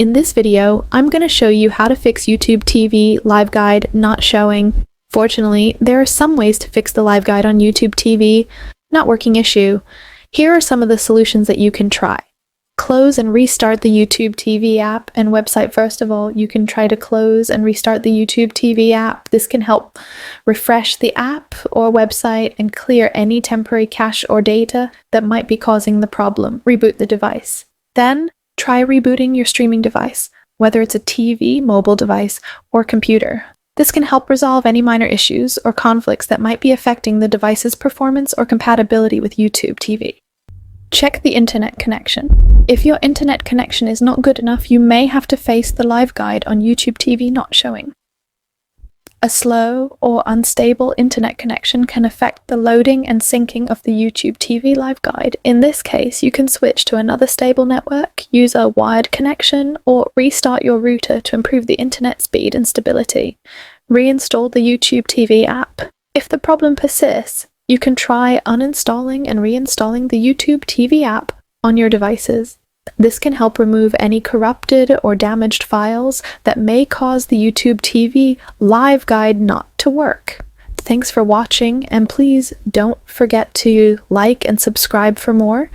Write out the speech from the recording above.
In this video, I'm going to show you how to fix YouTube TV Live Guide not showing. Fortunately, there are some ways to fix the Live Guide on YouTube TV not working issue. Here are some of the solutions that you can try. Close and restart the YouTube TV app and website. First of all, you can try to close and restart the YouTube TV app. This can help refresh the app or website and clear any temporary cache or data that might be causing the problem. Reboot the device. Then, try rebooting your streaming device, whether it's a TV, mobile device, or computer. This can help resolve any minor issues or conflicts that might be affecting the device's performance or compatibility with YouTube TV. Check the internet connection. If your internet connection is not good enough, you may have to face the Live Guide on YouTube TV not showing. A slow or unstable internet connection can affect the loading and syncing of the YouTube TV Live Guide. In this case, you can switch to another stable network, use a wired connection, or restart your router to improve the internet speed and stability. Reinstall the YouTube TV app. If the problem persists, you can try uninstalling and reinstalling the YouTube TV app on your devices. This can help remove any corrupted or damaged files that may cause the YouTube TV Live Guide not to work. Thanks for watching, and please don't forget to like and subscribe for more.